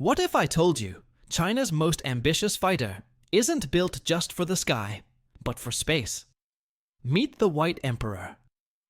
What if I told you China's most ambitious fighter isn't built just for the sky, but for space? Meet the White Emperor,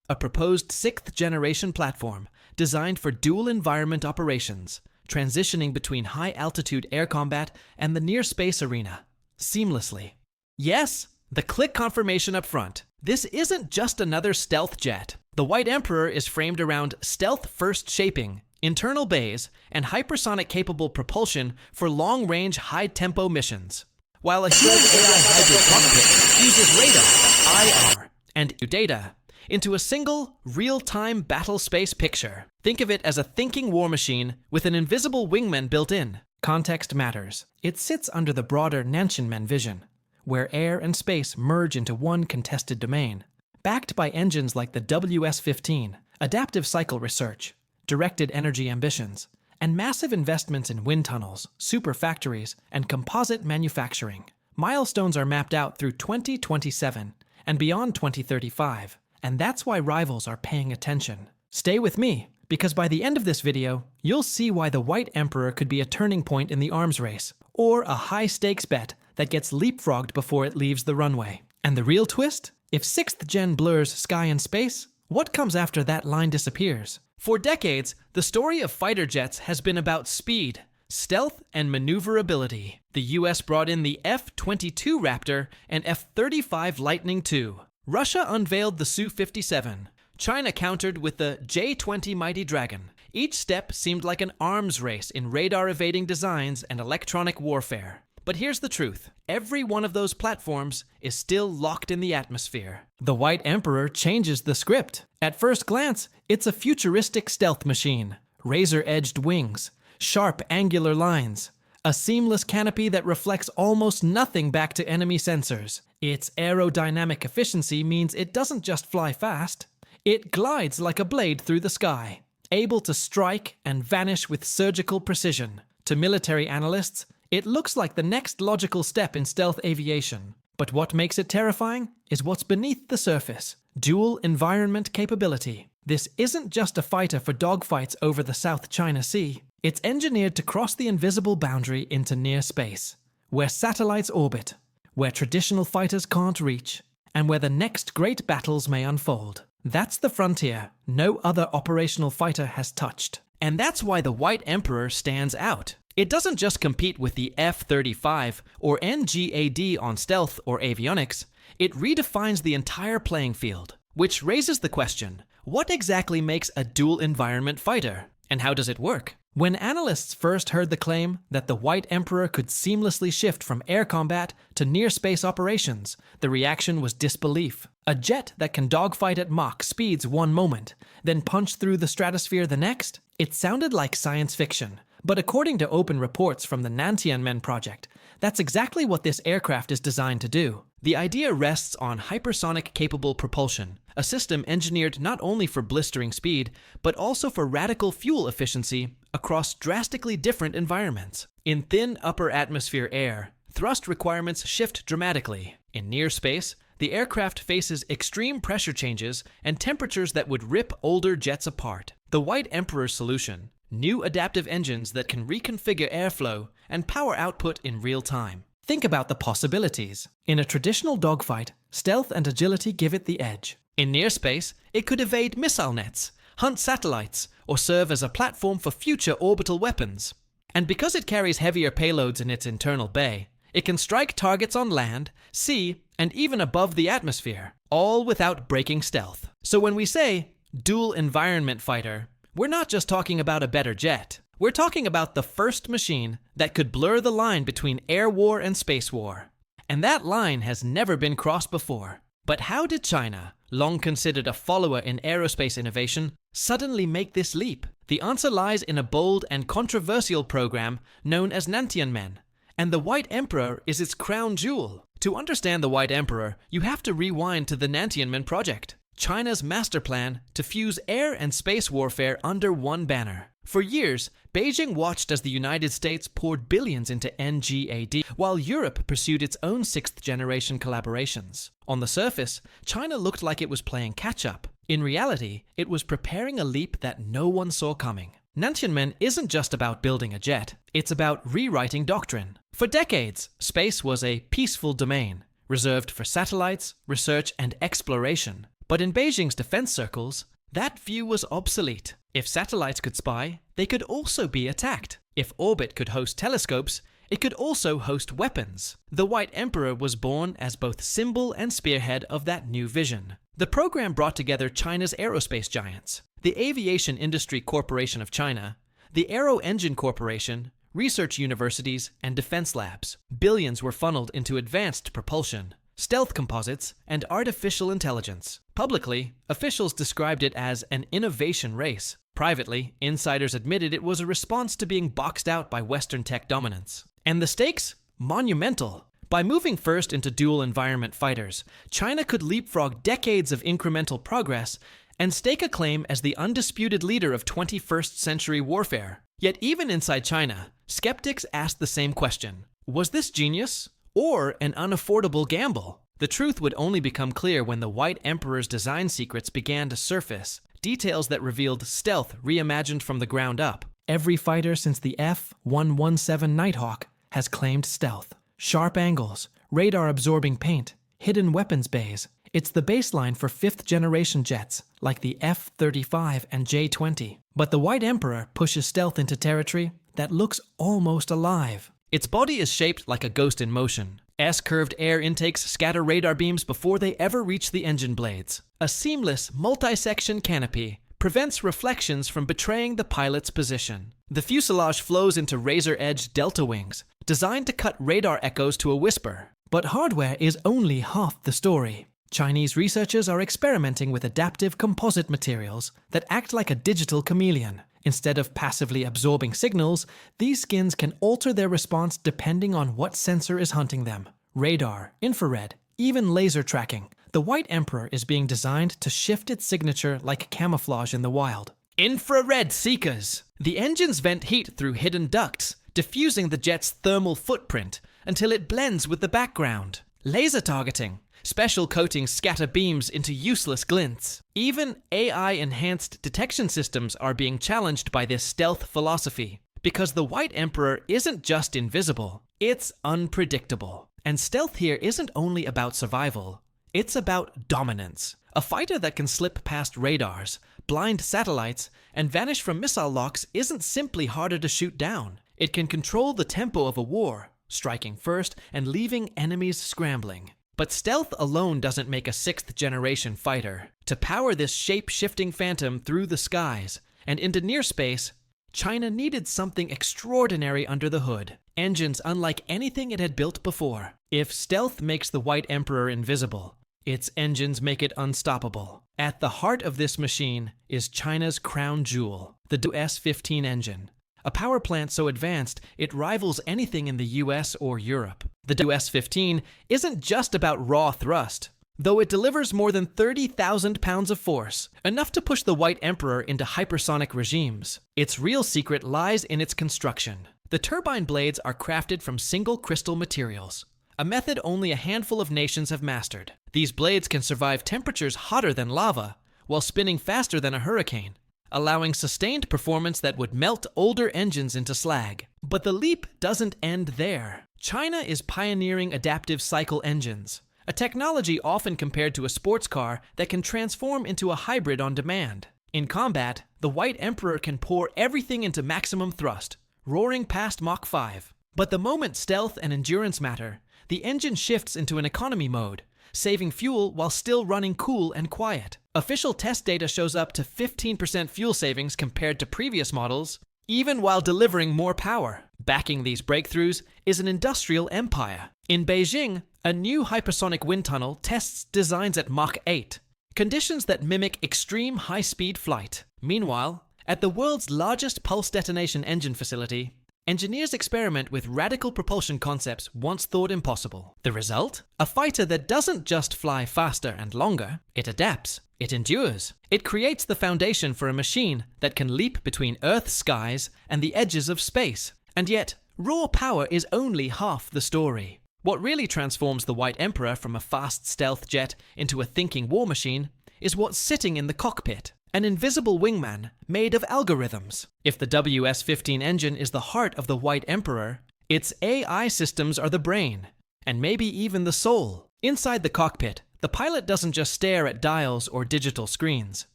a proposed 6th-generation platform designed for dual-environment operations, transitioning between high-altitude air combat and the near-space arena seamlessly. Yes, the click confirmation up front. This isn't just another stealth jet. The White Emperor is framed around stealth-first shaping, internal bays, and hypersonic-capable propulsion for long-range, high-tempo missions. While a huge AI hybrid cockpit uses radar, IR, and data into a single, real-time battlespace picture. Think of it as a thinking war machine with an invisible wingman built in. Context matters. It sits under the broader Nantianmen vision, where air and space merge into one contested domain. Backed by engines like the WS-15, adaptive cycle research, directed energy ambitions, and massive investments in wind tunnels, super factories, and composite manufacturing. Milestones are mapped out through 2027 and beyond 2035, and that's why rivals are paying attention. Stay with me, because by the end of this video, you'll see why the White Emperor could be a turning point in the arms race, or a high-stakes bet that gets leapfrogged before it leaves the runway. And the real twist? If 6th Gen blurs sky and space, what comes after that line disappears? For decades, the story of fighter jets has been about speed, stealth, and maneuverability. The US brought in the F-22 Raptor and F-35 Lightning II. Russia unveiled the Su-57. China countered with the J-20 Mighty Dragon. Each step seemed like an arms race in radar-evading designs and electronic warfare. But here's the truth. Every one of those platforms is still locked in the atmosphere. The White Emperor changes the script. At first glance, it's a futuristic stealth machine. Razor-edged wings, sharp angular lines, a seamless canopy that reflects almost nothing back to enemy sensors. Its aerodynamic efficiency means it doesn't just fly fast, it glides like a blade through the sky, able to strike and vanish with surgical precision. To military analysts, it looks like the next logical step in stealth aviation. But what makes it terrifying is what's beneath the surface. Dual environment capability. This isn't just a fighter for dogfights over the South China Sea. It's engineered to cross the invisible boundary into near space, where satellites orbit, where traditional fighters can't reach, and where the next great battles may unfold. That's the frontier no other operational fighter has touched. And that's why the White Emperor stands out. It doesn't just compete with the F-35 or NGAD on stealth or avionics, it redefines the entire playing field. Which raises the question, what exactly makes a dual-environment fighter? And how does it work? When analysts first heard the claim that the White Emperor could seamlessly shift from air combat to near-space operations, the reaction was disbelief. A jet that can dogfight at Mach speeds one moment, then punch through the stratosphere the next? It sounded like science fiction. But according to open reports from the Nantianmen project, that's exactly what this aircraft is designed to do. The idea rests on hypersonic-capable propulsion, a system engineered not only for blistering speed, but also for radical fuel efficiency across drastically different environments. In thin upper atmosphere air, thrust requirements shift dramatically. In near space, the aircraft faces extreme pressure changes and temperatures that would rip older jets apart. The White Emperor's solution: new adaptive engines that can reconfigure airflow and power output in real time. Think about the possibilities. In a traditional dogfight, stealth and agility give it the edge. In near space, it could evade missile nets, hunt satellites, or serve as a platform for future orbital weapons. And because it carries heavier payloads in its internal bay, it can strike targets on land, sea, and even above the atmosphere, all without breaking stealth. So when we say dual environment fighter, we're not just talking about a better jet. We're talking about the first machine that could blur the line between air war and space war. And that line has never been crossed before. But how did China, long considered a follower in aerospace innovation, suddenly make this leap? The answer lies in a bold and controversial program known as Nantianmen. And the White Emperor is its crown jewel. To understand the White Emperor, you have to rewind to the Nantianmen project, China's master plan to fuse air and space warfare under one banner. For years, Beijing watched as the United States poured billions into NGAD, while Europe pursued its own 6th-generation collaborations. On the surface, China looked like it was playing catch-up. In reality, it was preparing a leap that no one saw coming. Nantianmen isn't just about building a jet, it's about rewriting doctrine. For decades, space was a peaceful domain, reserved for satellites, research, and exploration. But in Beijing's defense circles, that view was obsolete. If satellites could spy, they could also be attacked. If orbit could host telescopes, it could also host weapons. The White Emperor was born as both symbol and spearhead of that new vision. The program brought together China's aerospace giants, the Aviation Industry Corporation of China, the Aero Engine Corporation, research universities, and defense labs. Billions were funneled into advanced propulsion, stealth composites, and artificial intelligence. Publicly, officials described it as an innovation race. Privately, insiders admitted it was a response to being boxed out by Western tech dominance. And the stakes? Monumental. By moving first into dual-environment fighters, China could leapfrog decades of incremental progress and stake a claim as the undisputed leader of 21st century warfare. Yet even inside China, skeptics asked the same question. Was this genius or an unaffordable gamble? The truth would only become clear when the White Emperor's design secrets began to surface, details that revealed stealth reimagined from the ground up. Every fighter since the F-117 Nighthawk has claimed stealth. Sharp angles, radar-absorbing paint, hidden weapons bays. It's the baseline for fifth-generation jets like the F-35 and J-20. But the White Emperor pushes stealth into territory that looks almost alive. Its body is shaped like a ghost in motion. S-curved air intakes scatter radar beams before they ever reach the engine blades. A seamless, multi-section canopy prevents reflections from betraying the pilot's position. The fuselage flows into razor-edged delta wings, designed to cut radar echoes to a whisper. But hardware is only half the story. Chinese researchers are experimenting with adaptive composite materials that act like a digital chameleon. Instead of passively absorbing signals, these skins can alter their response depending on what sensor is hunting them. Radar, infrared, even laser tracking. The White Emperor is being designed to shift its signature like camouflage in the wild. Infrared seekers! The engines vent heat through hidden ducts, diffusing the jet's thermal footprint until it blends with the background. Laser targeting. Special coatings scatter beams into useless glints. Even AI-enhanced detection systems are being challenged by this stealth philosophy, because the White Emperor isn't just invisible, it's unpredictable. And stealth here isn't only about survival, it's about dominance. A fighter that can slip past radars, blind satellites, and vanish from missile locks isn't simply harder to shoot down. It can control the tempo of a war, striking first and leaving enemies scrambling. But stealth alone doesn't make a sixth-generation fighter. To power this shape-shifting phantom through the skies and into near space, China needed something extraordinary under the hood. Engines unlike anything it had built before. If stealth makes the White Emperor invisible, its engines make it unstoppable. At the heart of this machine is China's crown jewel, the S-15 engine. A power plant so advanced, it rivals anything in the US or Europe. The S-15 isn't just about raw thrust, though it delivers more than 30,000 pounds of force, enough to push the White Emperor into hypersonic regimes. Its real secret lies in its construction. The turbine blades are crafted from single crystal materials, a method only a handful of nations have mastered. These blades can survive temperatures hotter than lava, while spinning faster than a hurricane, allowing sustained performance that would melt older engines into slag. But the leap doesn't end there. China is pioneering adaptive cycle engines, a technology often compared to a sports car that can transform into a hybrid on demand. In combat, the White Emperor can pour everything into maximum thrust, roaring past Mach 5. But the moment stealth and endurance matter, the engine shifts into an economy mode, saving fuel while still running cool and quiet. Official test data shows up to 15% fuel savings compared to previous models, even while delivering more power. Backing these breakthroughs is an industrial empire. In Beijing, a new hypersonic wind tunnel tests designs at Mach 8, conditions that mimic extreme high-speed flight. Meanwhile, at the world's largest pulse detonation engine facility, engineers experiment with radical propulsion concepts once thought impossible. The result? A fighter that doesn't just fly faster and longer, it adapts, it endures. It creates the foundation for a machine that can leap between Earth's skies and the edges of space. And yet, raw power is only half the story. What really transforms the White Emperor from a fast stealth jet into a thinking war machine is what's sitting in the cockpit. an invisible wingman made of algorithms. If the WS-15 engine is the heart of the White Emperor, its AI systems are the brain, and maybe even the soul. Inside the cockpit, the pilot doesn't just stare at dials or digital screens.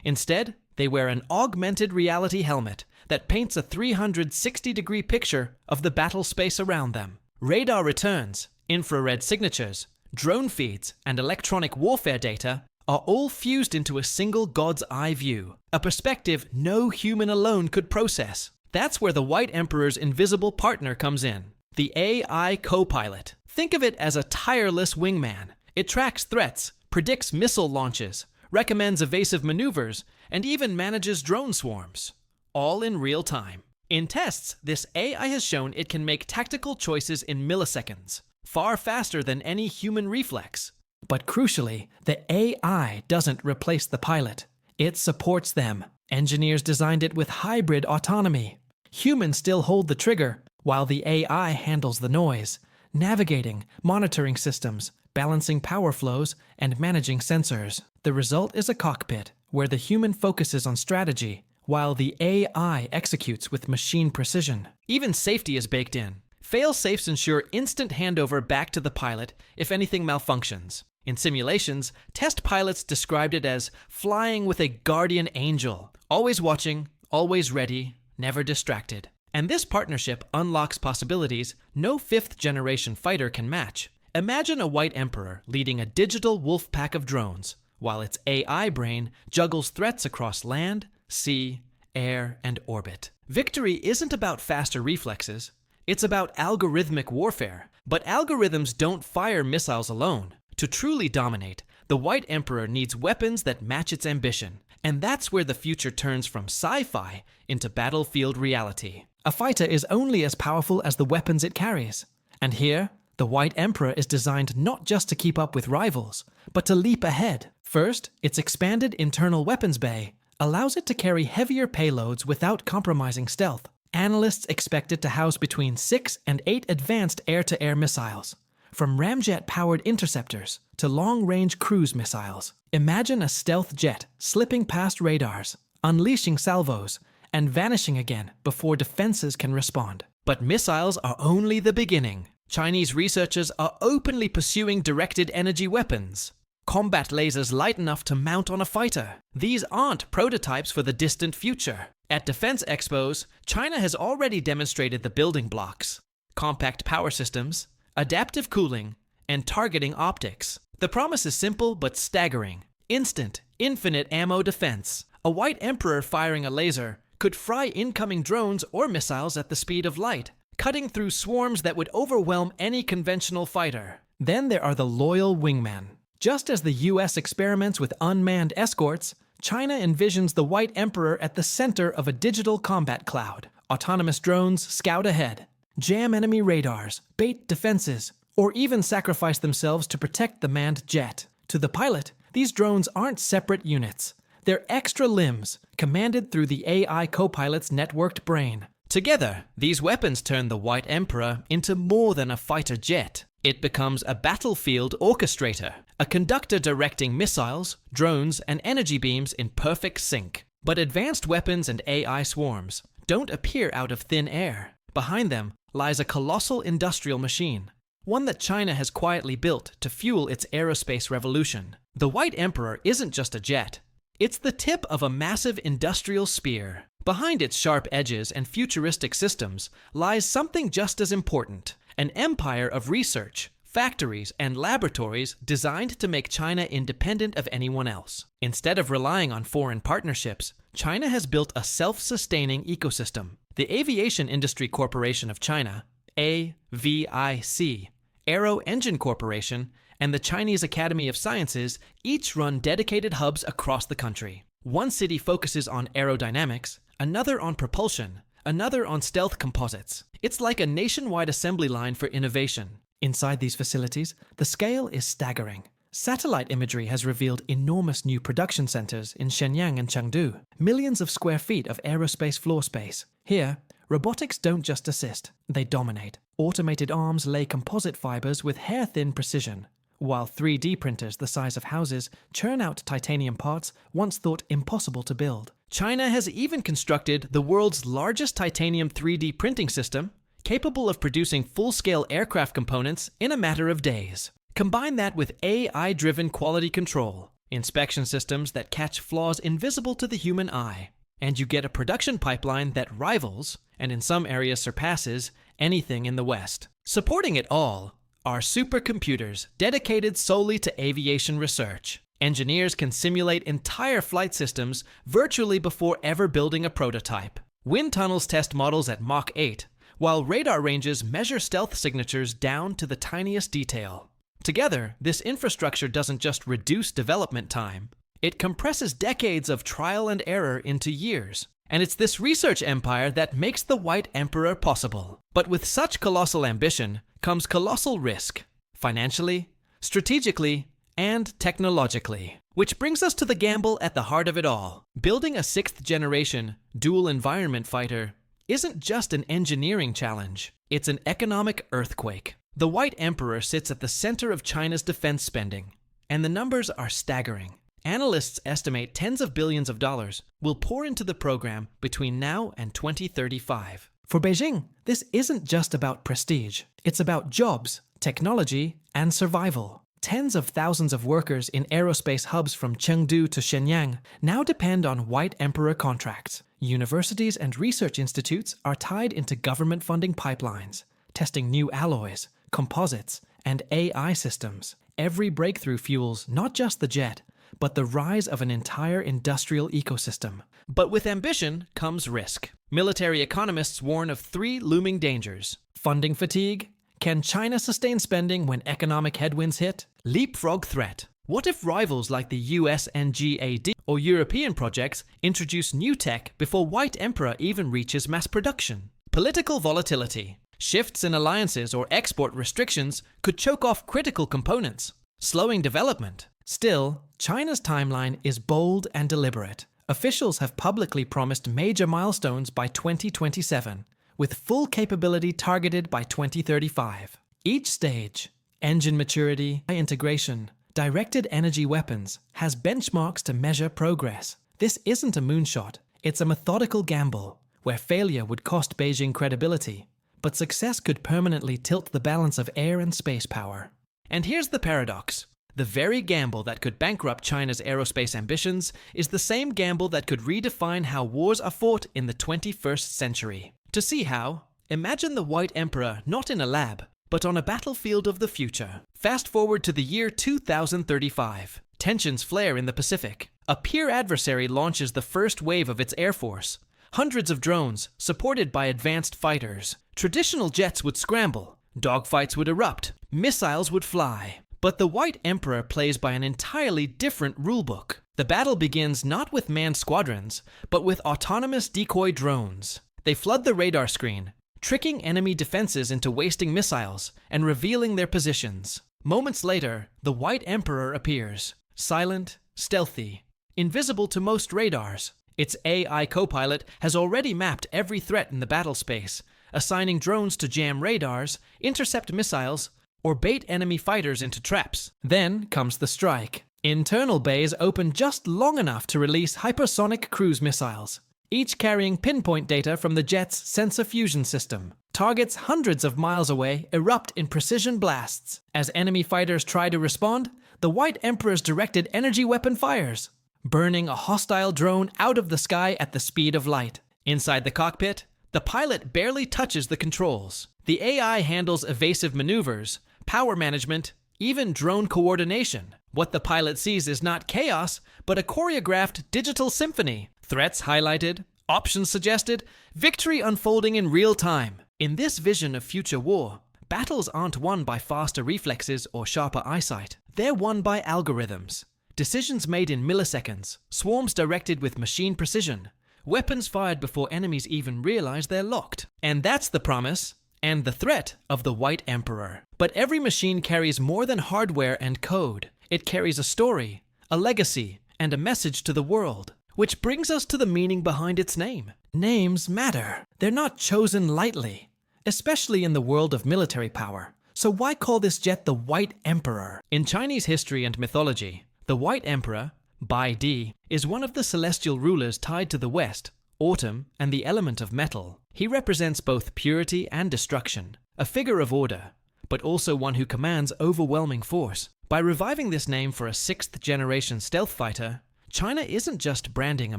Instead, they wear an augmented reality helmet that paints a 360-degree picture of the battle space around them. Radar returns, infrared signatures, drone feeds, and electronic warfare data are all fused into a single God's eye view, a perspective no human alone could process. That's where the White Emperor's invisible partner comes in, the AI co-pilot. Think of it as a tireless wingman. It tracks threats, predicts missile launches, recommends evasive maneuvers, and even manages drone swarms, all in real time. In tests, this AI has shown it can make tactical choices in milliseconds, far faster than any human reflex. But crucially, the AI doesn't replace the pilot. It supports them. Engineers designed it with hybrid autonomy. Humans still hold the trigger, while the AI handles the noise, navigating, monitoring systems, balancing power flows, and managing sensors. The result is a cockpit where the human focuses on strategy, while the AI executes with machine precision. Even safety is baked in. Fail-safes ensure instant handover back to the pilot if anything malfunctions. In simulations, test pilots described it as flying with a guardian angel, always watching, always ready, never distracted. And this partnership unlocks possibilities no fifth-generation fighter can match. Imagine a White Emperor leading a digital wolf pack of drones, while its AI brain juggles threats across land, sea, air, and orbit. Victory isn't about faster reflexes. It's about algorithmic warfare. But algorithms don't fire missiles alone. To truly dominate, the White Emperor needs weapons that match its ambition. And that's where the future turns from sci-fi into battlefield reality. A fighter is only as powerful as the weapons it carries. And here, the White Emperor is designed not just to keep up with rivals, but to leap ahead. First, its expanded internal weapons bay allows it to carry heavier payloads without compromising stealth. Analysts expect it to house between 6 and 8 advanced air-to-air missiles, from ramjet-powered interceptors to long-range cruise missiles. Imagine a stealth jet slipping past radars, unleashing salvos, and vanishing again before defenses can respond. But missiles are only the beginning. Chinese researchers are openly pursuing directed energy weapons, combat lasers light enough to mount on a fighter. These aren't prototypes for the distant future. At defense expos, China has already demonstrated the building blocks: compact power systems, adaptive cooling, and targeting optics. The promise is simple but staggering. Instant, infinite ammo defense. A White Emperor firing a laser could fry incoming drones or missiles at the speed of light, cutting through swarms that would overwhelm any conventional fighter. Then there are the loyal wingmen. Just as the US experiments with unmanned escorts, China envisions the White Emperor at the center of a digital combat cloud. Autonomous drones scout ahead, jam enemy radars, bait defenses, or even sacrifice themselves to protect the manned jet. To the pilot, these drones aren't separate units. They're extra limbs, commanded through the AI co-pilot's networked brain. Together, these weapons turn the White Emperor into more than a fighter jet. It becomes a battlefield orchestrator, a conductor directing missiles, drones, and energy beams in perfect sync. But advanced weapons and AI swarms don't appear out of thin air. Behind them lies a colossal industrial machine, one that China has quietly built to fuel its aerospace revolution. The White Emperor isn't just a jet. It's the tip of a massive industrial spear. Behind its sharp edges and futuristic systems lies something just as important: an empire of research, factories, and laboratories designed to make China independent of anyone else. Instead of relying on foreign partnerships, China has built a self-sustaining ecosystem. The Aviation Industry Corporation of China, AVIC, Aero Engine Corporation, and the Chinese Academy of Sciences each run dedicated hubs across the country. One city focuses on aerodynamics, another on propulsion, another on stealth composites. It's like a nationwide assembly line for innovation. Inside these facilities, the scale is staggering. Satellite imagery has revealed enormous new production centers in Shenyang and Chengdu, millions of square feet of aerospace floor space. Here, robotics don't just assist, they dominate. Automated arms lay composite fibers with hair-thin precision, while 3D printers the size of houses churn out titanium parts once thought impossible to build. China has even constructed the world's largest titanium 3D printing system, capable of producing full-scale aircraft components in a matter of days. Combine that with AI-driven quality control, inspection systems that catch flaws invisible to the human eye, and you get a production pipeline that rivals, and in some areas surpasses, anything in the West. Supporting it all are supercomputers dedicated solely to aviation research. Engineers can simulate entire flight systems virtually before ever building a prototype. Wind tunnels test models at Mach 8, while radar ranges measure stealth signatures down to the tiniest detail. Together, this infrastructure doesn't just reduce development time, it compresses decades of trial and error into years. And it's this research empire that makes the White Emperor possible. But with such colossal ambition comes colossal risk, financially, strategically, and technologically. Which brings us to the gamble at the heart of it all. Building a 6th-generation, dual-environment fighter isn't just an engineering challenge, it's an economic earthquake. The White Emperor sits at the center of China's defense spending, and the numbers are staggering. Analysts estimate tens of billions of dollars will pour into the program between now and 2035. For Beijing, this isn't just about prestige. It's about jobs, technology, and survival. Tens of thousands of workers in aerospace hubs from Chengdu to Shenyang now depend on White Emperor contracts. Universities and research institutes are tied into government funding pipelines, testing new alloys, composites, and AI systems. Every breakthrough fuels not just the jet, but the rise of an entire industrial ecosystem. But with ambition comes risk. Military economists warn of 3 looming dangers. Funding fatigue. Can China sustain spending when economic headwinds hit? Leapfrog threat. What if rivals like the US NGAD or European projects introduce new tech before White Emperor even reaches mass production? Political volatility. Shifts in alliances or export restrictions could choke off critical components, slowing development. Still, China's timeline is bold and deliberate. Officials have publicly promised major milestones by 2027, with full capability targeted by 2035. Each stage, engine maturity, integration, directed energy weapons, has benchmarks to measure progress. This isn't a moonshot, it's a methodical gamble, where failure would cost Beijing credibility, but success could permanently tilt the balance of air and space power. And here's the paradox. The very gamble that could bankrupt China's aerospace ambitions is the same gamble that could redefine how wars are fought in the 21st century. To see how, imagine the White Emperor not in a lab, but on a battlefield of the future. Fast forward to the year 2035. Tensions flare in the Pacific. A peer adversary launches the first wave of its air force. Hundreds of drones, supported by advanced fighters. Traditional jets would scramble. Dogfights would erupt. Missiles would fly. But the White Emperor plays by an entirely different rulebook. The battle begins not with manned squadrons, but with autonomous decoy drones. They flood the radar screen, tricking enemy defenses into wasting missiles and revealing their positions. Moments later, the White Emperor appears, silent, stealthy, invisible to most radars. Its AI co-pilot has already mapped every threat in the battlespace, assigning drones to jam radars, intercept missiles, or bait enemy fighters into traps. Then comes the strike. Internal bays open just long enough to release hypersonic cruise missiles, each carrying pinpoint data from the jet's sensor fusion system. Targets hundreds of miles away erupt in precision blasts. As enemy fighters try to respond, the White Emperor's directed energy weapon fires, burning a hostile drone out of the sky at the speed of light. Inside the cockpit, the pilot barely touches the controls. The AI handles evasive maneuvers, power management, even drone coordination. What the pilot sees is not chaos, but a choreographed digital symphony. Threats highlighted, options suggested, victory unfolding in real time. In this vision of future war, battles aren't won by faster reflexes or sharper eyesight. They're won by algorithms. Decisions made in milliseconds, swarms directed with machine precision, weapons fired before enemies even realize they're locked. And that's the promise and the threat of the White Emperor. But every machine carries more than hardware and code. It carries a story, a legacy, and a message to the world. Which brings us to the meaning behind its name. Names matter. They're not chosen lightly, especially in the world of military power. So why call this jet the White Emperor? In Chinese history and mythology, the White Emperor, Bai Di, is one of the celestial rulers tied to the west, autumn, and the element of metal. He represents both purity and destruction, a figure of order, but also one who commands overwhelming force. By reviving this name for a 6th-generation stealth fighter, China isn't just branding a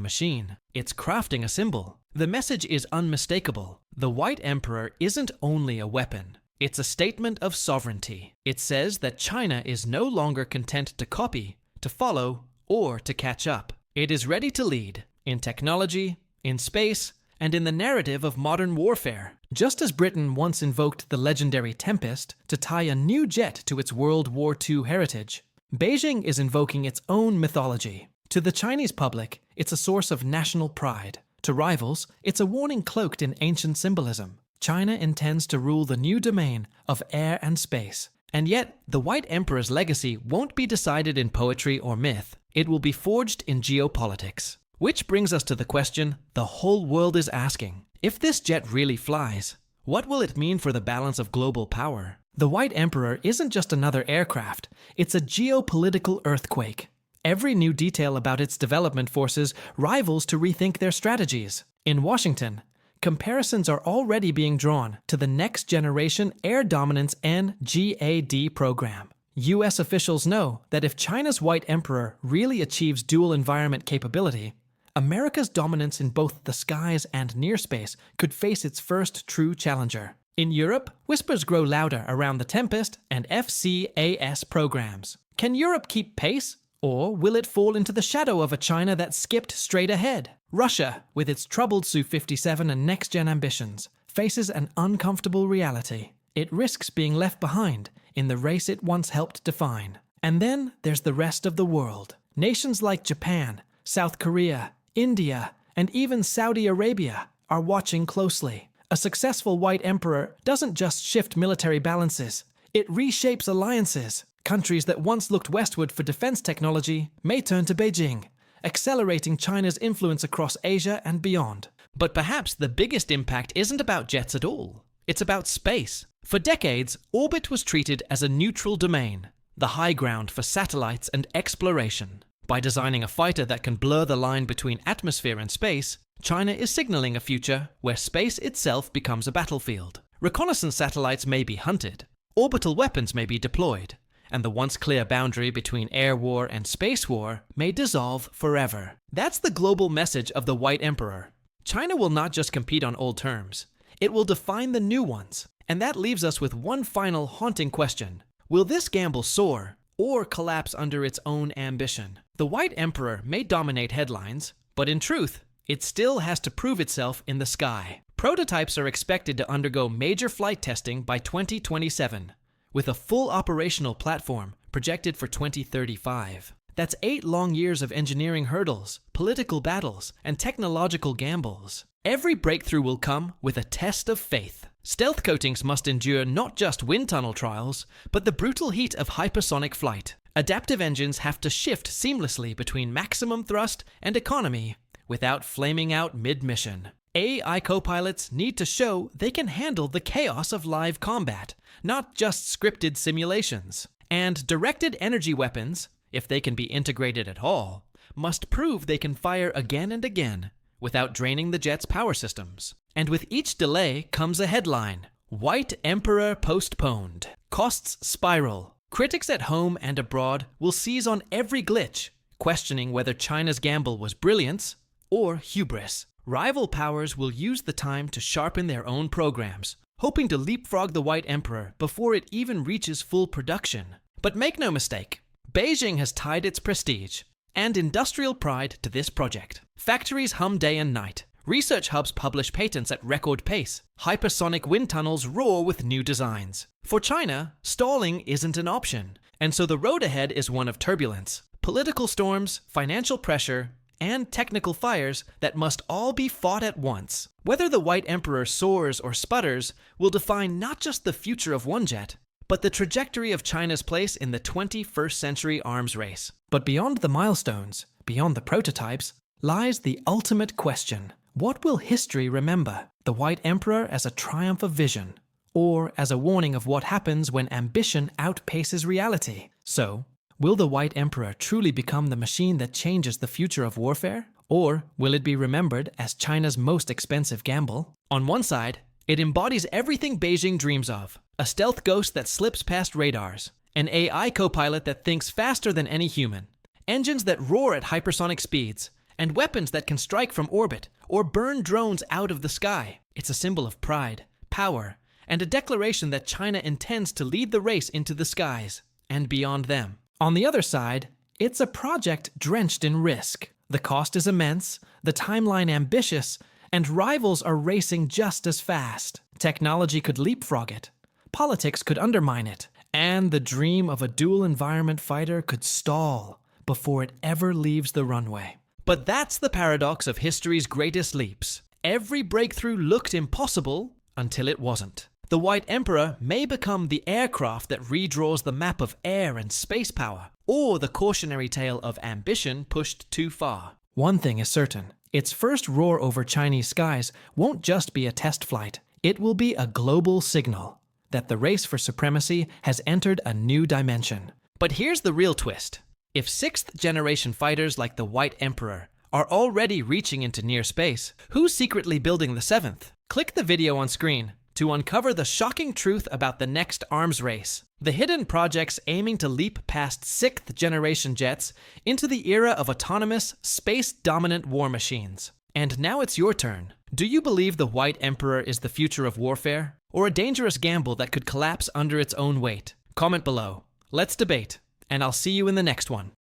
machine, it's crafting a symbol. The message is unmistakable. The White Emperor isn't only a weapon, it's a statement of sovereignty. It says that China is no longer content to copy, to follow, or to catch up. It is ready to lead, in technology, in space, and in the narrative of modern warfare. Just as Britain once invoked the legendary Tempest to tie a new jet to its World War II heritage, Beijing is invoking its own mythology. To the Chinese public, it's a source of national pride. To rivals, it's a warning cloaked in ancient symbolism. China intends to rule the new domain of air and space. And yet, the White Emperor's legacy won't be decided in poetry or myth. It will be forged in geopolitics. Which brings us to the question the whole world is asking. If this jet really flies, what will it mean for the balance of global power? The White Emperor isn't just another aircraft, it's a geopolitical earthquake. Every new detail about its development forces rivals to rethink their strategies. In Washington, comparisons are already being drawn to the Next Generation Air Dominance NGAD program. US officials know that if China's White Emperor really achieves dual environment capability, America's dominance in both the skies and near space could face its first true challenger. In Europe, whispers grow louder around the Tempest and FCAS programs. Can Europe keep pace? Or will it fall into the shadow of a China that skipped straight ahead? Russia, with its troubled Su-57 and next-gen ambitions, faces an uncomfortable reality. It risks being left behind in the race it once helped define. And then there's the rest of the world. Nations like Japan, South Korea, India, and even Saudi Arabia are watching closely. A successful White Emperor doesn't just shift military balances, it reshapes alliances. Countries that once looked westward for defense technology may turn to Beijing, accelerating China's influence across Asia and beyond. But perhaps the biggest impact isn't about jets at all. It's about space. For decades, orbit was treated as a neutral domain, the high ground for satellites and exploration. By designing a fighter that can blur the line between atmosphere and space, China is signaling a future where space itself becomes a battlefield. Reconnaissance satellites may be hunted, orbital weapons may be deployed, and the once clear boundary between air war and space war may dissolve forever. That's the global message of the White Emperor. China will not just compete on old terms, it will define the new ones. And that leaves us with one final haunting question. Will this gamble soar or collapse under its own ambition? The White Emperor may dominate headlines, but in truth, it still has to prove itself in the sky. Prototypes are expected to undergo major flight testing by 2027, with a full operational platform projected for 2035. That's 8 long years of engineering hurdles, political battles, and technological gambles. Every breakthrough will come with a test of faith. Stealth coatings must endure not just wind tunnel trials, but the brutal heat of hypersonic flight. Adaptive engines have to shift seamlessly between maximum thrust and economy without flaming out mid-mission. AI co-pilots need to show they can handle the chaos of live combat, not just scripted simulations. And directed energy weapons, if they can be integrated at all, must prove they can fire again and again without draining the jet's power systems. And with each delay comes a headline: White Emperor postponed. Costs spiral. Critics at home and abroad will seize on every glitch, questioning whether China's gamble was brilliance or hubris. Rival powers will use the time to sharpen their own programs, hoping to leapfrog the White Emperor before it even reaches full production. But make no mistake, Beijing has tied its prestige and industrial pride to this project. Factories hum day and night. Research hubs publish patents at record pace. Hypersonic wind tunnels roar with new designs. For China, stalling isn't an option, and so the road ahead is one of turbulence, political storms, financial pressure, and technical fires that must all be fought at once. Whether the White Emperor soars or sputters will define not just the future of one jet, but the trajectory of China's place in the 21st century arms race. But beyond the milestones, beyond the prototypes, lies the ultimate question. What will history remember? The White Emperor as a triumph of vision, or as a warning of what happens when ambition outpaces reality. So, will the White Emperor truly become the machine that changes the future of warfare? Or will it be remembered as China's most expensive gamble? On one side, it embodies everything Beijing dreams of: a stealth ghost that slips past radars, an AI co-pilot that thinks faster than any human, engines that roar at hypersonic speeds, and weapons that can strike from orbit or burn drones out of the sky. It's a symbol of pride, power, and a declaration that China intends to lead the race into the skies and beyond them. On the other side, it's a project drenched in risk. The cost is immense, the timeline ambitious, and rivals are racing just as fast. Technology could leapfrog it, politics could undermine it, and the dream of a dual-environment fighter could stall before it ever leaves the runway. But that's the paradox of history's greatest leaps. Every breakthrough looked impossible until it wasn't. The White Emperor may become the aircraft that redraws the map of air and space power, or the cautionary tale of ambition pushed too far. One thing is certain: its first roar over Chinese skies won't just be a test flight. It will be a global signal that the race for supremacy has entered a new dimension. But here's the real twist. If sixth-generation fighters like the White Emperor are already reaching into near space, who's secretly building the seventh? Click the video on screen to uncover the shocking truth about the next arms race, the hidden projects aiming to leap past sixth-generation jets into the era of autonomous, space-dominant war machines. And now it's your turn. Do you believe the White Emperor is the future of warfare, or a dangerous gamble that could collapse under its own weight? Comment below. Let's debate, and I'll see you in the next one.